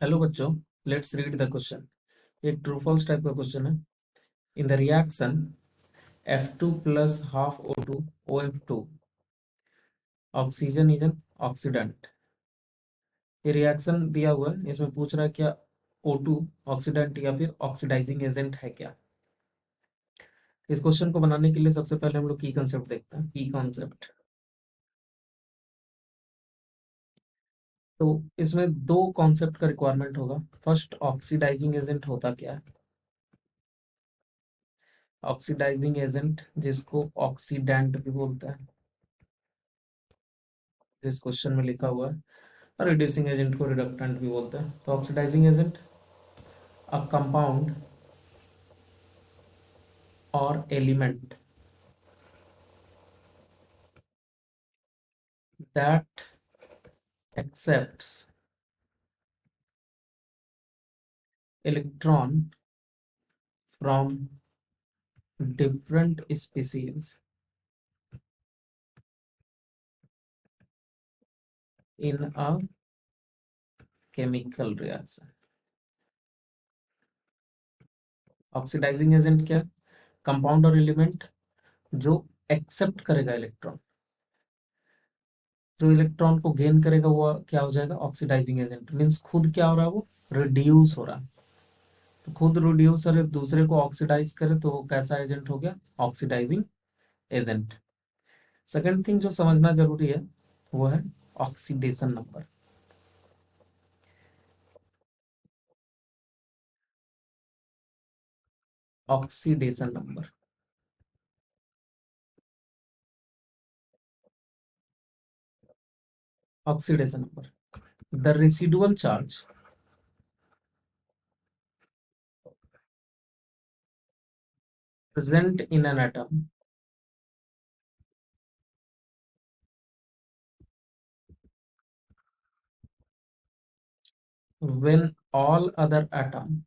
Hello बच्चों, let's read the question. एक true false type का क्वेश्चन है। In the reaction F2 plus half O2 OF2 oxygen is an oxidant. ये reaction दिया हुआ है, इसमें पूछ रहा है क्या O2 ऑक्सीडेंट या फिर ऑक्सीडाइजिंग एजेंट है क्या। इस क्वेश्चन को बनाने के लिए सबसे पहले हम लोग की कॉन्सेप्ट देखते हैं। की कॉन्सेप्ट, तो इसमें दो कॉन्सेप्ट का रिक्वायरमेंट होगा। फर्स्ट, ऑक्सीडाइजिंग एजेंट होता क्या है। ऑक्सीडाइजिंग एजेंट जिसको ऑक्सीडेंट भी बोलते हैं, जिस क्वेश्चन में लिखा हुआ है। रिड्यूसिंग एजेंट को रिडक्टेंट भी बोलते हैं। तो ऑक्सीडाइजिंग एजेंट, अ कंपाउंड और element that accepts electron from different species in a chemical reaction। Oxidising agent क्या, कंपाउंड और एलिमेंट जो एक्सेप्ट करेगा इलेक्ट्रॉन, जो इलेक्ट्रॉन को गेन करेगा वो क्या हो जाएगा, ऑक्सीडाइजिंग एजेंट। मींस खुद क्या हो रहा है, वो रिड्यूस हो रहा है। तो खुद रिड्यूस और दूसरे को ऑक्सीडाइज करे तो वो कैसा एजेंट हो गया, ऑक्सीडाइजिंग एजेंट। सेकेंड थिंग जो समझना जरूरी है वो है oxidation number. Oxidation number, oxidation number, the residual charge present in an atom when all other atom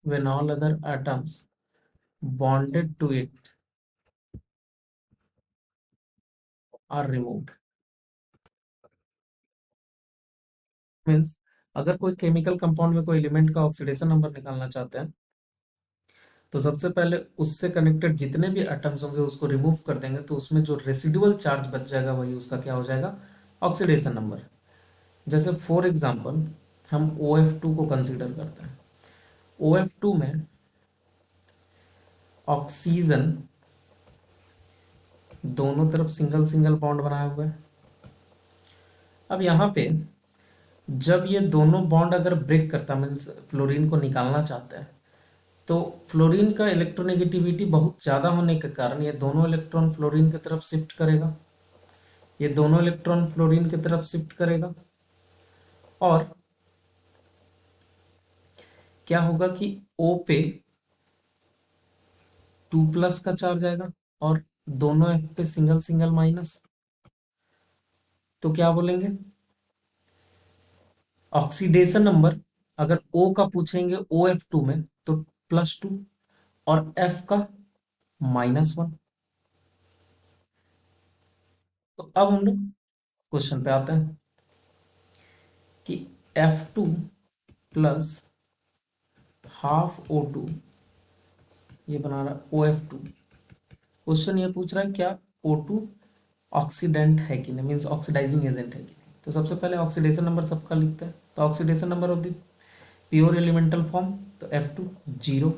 when all other atoms bonded to it are removed। Means अगर कोई chemical compound में कोई एलिमेंट का ऑक्सीडेशन नंबर निकालना चाहते हैं तो सबसे पहले उससे कनेक्टेड जितने भी एटम्स होंगे उसको रिमूव कर देंगे, तो उसमें जो रेसिडुअल चार्ज बच जाएगा वही उसका क्या हो जाएगा, ऑक्सीडेशन नंबर। जैसे फॉर एग्जांपल हम OF2 को कंसीडर करते हैं। OF2 में ऑक्सीजन दोनों तरफ सिंगल सिंगल बॉन्ड बनाया हुआ है। अब यहाँ पे जब ये दोनों बॉन्ड अगर ब्रेक करता, मीन्स फ्लोरीन को निकालना चाहता है, तो फ्लोरीन का इलेक्ट्रोनेगेटिविटी बहुत ज्यादा होने के कारण ये दोनों इलेक्ट्रॉन फ्लोरीन की तरफ शिफ्ट करेगा, ये दोनों इलेक्ट्रॉन फ्लोरीन की तरफ शिफ्ट करेगा। और क्या होगा कि O पे 2+ का चार्ज आएगा और दोनों F पे सिंगल सिंगल माइनस। तो क्या बोलेंगे, ऑक्सीडेशन नंबर अगर O का पूछेंगे OF2 में तो +2 और F का -1। तो अब हम लोग क्वेश्चन पे आते हैं कि F2 प्लस हाफ O2 ये बना रहा OF2। क्वेश्चन ये पूछ रहा है क्या O2 ऑक्सीडेंट है कि नहीं, मीन्स ऑक्सीडाइजिंग एजेंट है कि नहीं। तो सबसे पहले ऑक्सीडेशन नंबर सबका लिखते हैं। तो oxidation number of the pure elemental form, तो F2 0,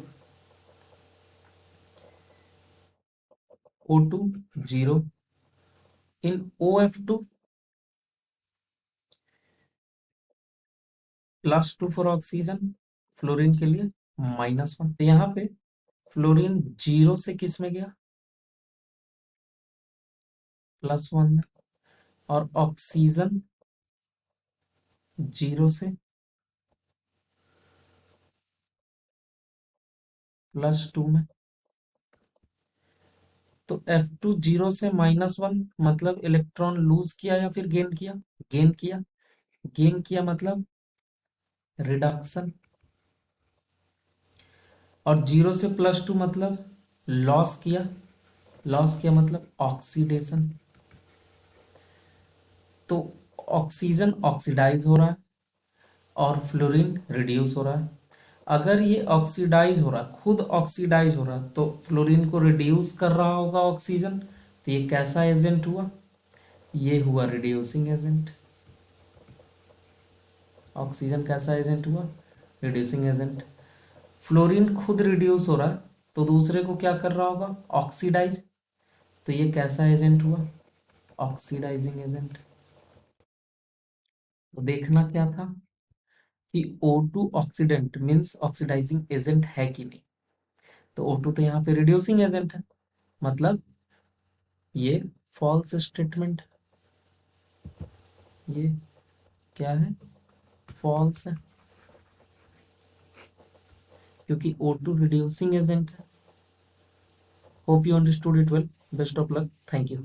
O2 0, in OF2 +2 for oxygen, fluorine के लिए -1। तो यहाँ पे फ्लोरीन 0 से किस में गया, +1 में, और ऑक्सीजन 0 से +2 में। तो F2 0 से -1 मतलब इलेक्ट्रॉन लूज किया या फिर गेन किया, गेन किया। गेन किया मतलब रिडक्शन, और 0 से +2 मतलब लॉस किया, लॉस क्या मतलब ऑक्सीडेशन। तो ऑक्सीजन ऑक्सीडाइज हो रहा है और फ्लोरीन रिड्यूस हो रहा है। अगर ये ऑक्सीडाइज हो रहा है, खुद ऑक्सीडाइज हो रहा है, तो फ्लोरीन को रिड्यूस कर रहा होगा ऑक्सीजन। तो ये कैसा एजेंट हुआ, ये हुआ रिड्यूसिंग एजेंट। ऑक्सीजन कैसा एजेंट हुआ, रिड्यूसिंग एजेंट। फ्लोरीन खुद रिड्यूस हो रहा है तो दूसरे को क्या कर रहा होगा, ऑक्सीडाइज। तो ये कैसा एजेंट हुआ, ऑक्सीडाइजिंग एजेंट। तो देखना क्या था कि O2 oxidant means oxidising agent है कि नहीं। तो O2 तो यहाँ पे रिड्यूसिंग एजेंट है, मतलब ये फॉल्स स्टेटमेंट, ये क्या है, फॉल्स है, क्योंकि O2 रिड्यूसिंग एजेंट है। Hope you understood it well. Best of luck, thank you.